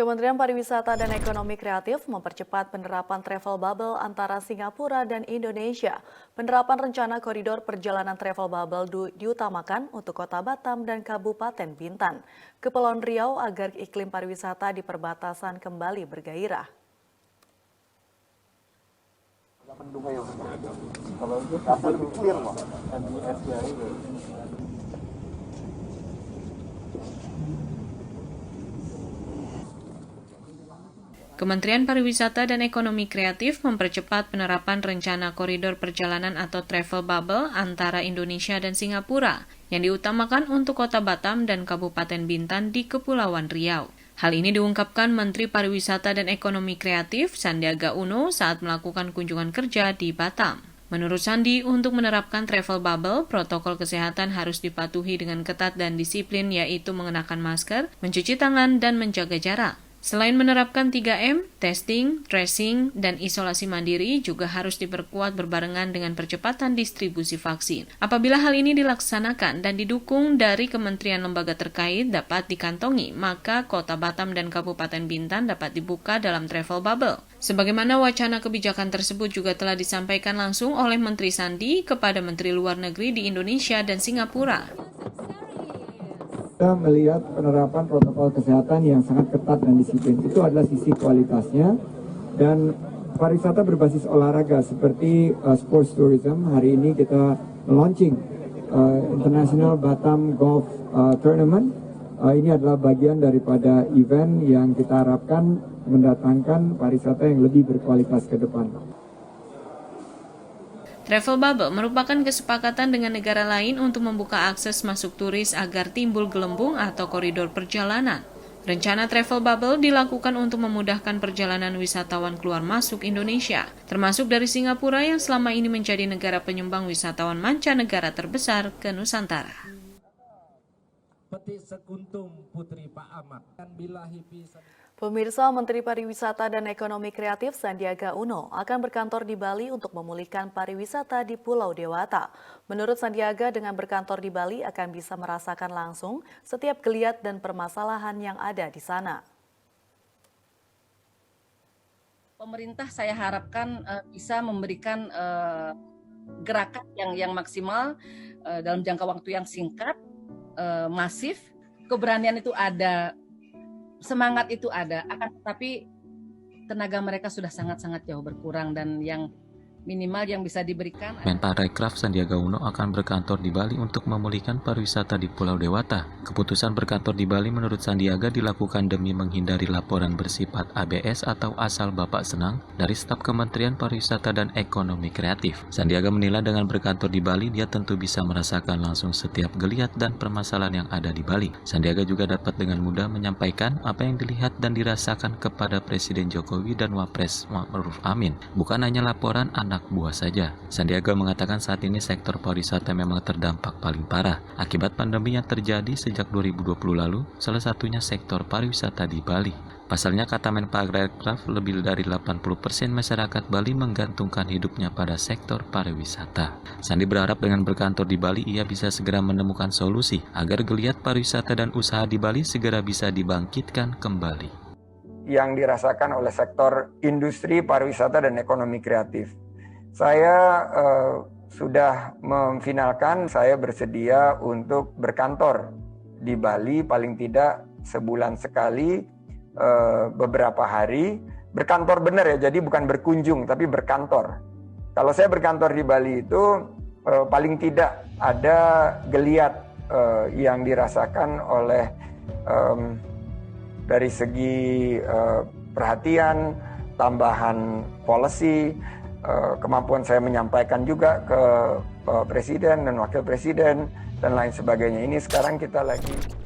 Kementerian Pariwisata dan Ekonomi Kreatif mempercepat penerapan travel bubble antara Singapura dan Indonesia. Penerapan rencana koridor perjalanan travel bubble diutamakan untuk Kota Batam dan Kabupaten Bintan, Kepulauan Riau agar iklim pariwisata di perbatasan kembali bergairah. Kementerian Pariwisata dan Ekonomi Kreatif mempercepat penerapan rencana koridor perjalanan atau travel bubble antara Indonesia dan Singapura yang diutamakan untuk Kota Batam dan Kabupaten Bintan di Kepulauan Riau. Hal ini diungkapkan Menteri Pariwisata dan Ekonomi Kreatif Sandiaga Uno saat melakukan kunjungan kerja di Batam. Menurut Sandi, untuk menerapkan travel bubble, protokol kesehatan harus dipatuhi dengan ketat dan disiplin, yaitu mengenakan masker, mencuci tangan, dan menjaga jarak. Selain menerapkan 3M, testing, tracing, dan isolasi mandiri juga harus diperkuat berbarengan dengan percepatan distribusi vaksin. Apabila hal ini dilaksanakan dan didukung dari kementerian lembaga terkait dapat dikantongi, maka Kota Batam dan Kabupaten Bintan dapat dibuka dalam travel bubble. Sebagaimana wacana kebijakan tersebut juga telah disampaikan langsung oleh Menteri Sandi kepada Menteri Luar Negeri di Indonesia dan Singapura. Kita melihat penerapan protokol kesehatan yang sangat ketat dan disiplin. Itu adalah sisi kualitasnya. Dan pariwisata berbasis olahraga seperti sports tourism. Hari ini kita launching International Batam Golf Tournament. Ini adalah bagian daripada event yang kita harapkan mendatangkan pariwisata yang lebih berkualitas ke depan. Travel bubble merupakan kesepakatan dengan negara lain untuk membuka akses masuk turis agar timbul gelembung atau koridor perjalanan. Rencana travel bubble dilakukan untuk memudahkan perjalanan wisatawan keluar masuk Indonesia, termasuk dari Singapura yang selama ini menjadi negara penyumbang wisatawan mancanegara terbesar ke Nusantara. Pemirsa, Menteri Pariwisata dan Ekonomi Kreatif Sandiaga Uno akan berkantor di Bali untuk memulihkan pariwisata di Pulau Dewata. Menurut Sandiaga, dengan berkantor di Bali akan bisa merasakan langsung setiap geliat dan permasalahan yang ada di sana. Pemerintah saya harapkan bisa memberikan gerakan yang maksimal dalam jangka waktu yang singkat, masif. Keberanian itu ada, semangat itu ada, akan tetapi tenaga mereka sudah sangat-sangat jauh berkurang dan yang minimal yang bisa diberikan. Menparekraf Sandiaga Uno akan berkantor di Bali untuk memulihkan pariwisata di Pulau Dewata. Keputusan berkantor di Bali menurut Sandiaga dilakukan demi menghindari laporan bersifat ABS atau asal Bapak Senang dari staf Kementerian Pariwisata dan Ekonomi Kreatif. Sandiaga menilai dengan berkantor di Bali dia tentu bisa merasakan langsung setiap geliat dan permasalahan yang ada di Bali. Sandiaga juga dapat dengan mudah menyampaikan apa yang dilihat dan dirasakan kepada Presiden Jokowi dan Wapres Ma'ruf Amin, bukan hanya laporan anak buah saja. Sandiaga mengatakan saat ini sektor pariwisata memang terdampak paling parah akibat pandemi yang terjadi sejak 2020 lalu, salah satunya sektor pariwisata di Bali. Pasalnya, kata Menparekraf, lebih dari 80% masyarakat Bali menggantungkan hidupnya pada sektor pariwisata. Sandi berharap dengan berkantor di Bali ia bisa segera menemukan solusi agar geliat pariwisata dan usaha di Bali segera bisa dibangkitkan kembali. Yang dirasakan oleh sektor industri pariwisata dan ekonomi kreatif. Saya sudah memfinalkan, saya bersedia untuk berkantor di Bali paling tidak sebulan sekali, beberapa hari. Berkantor benar ya, jadi bukan berkunjung tapi berkantor. Kalau saya berkantor di Bali itu paling tidak ada geliat yang dirasakan oleh dari segi perhatian, tambahan policy, kemampuan saya menyampaikan juga ke Presiden dan Wakil Presiden dan lain sebagainya. Ini sekarang kita lagi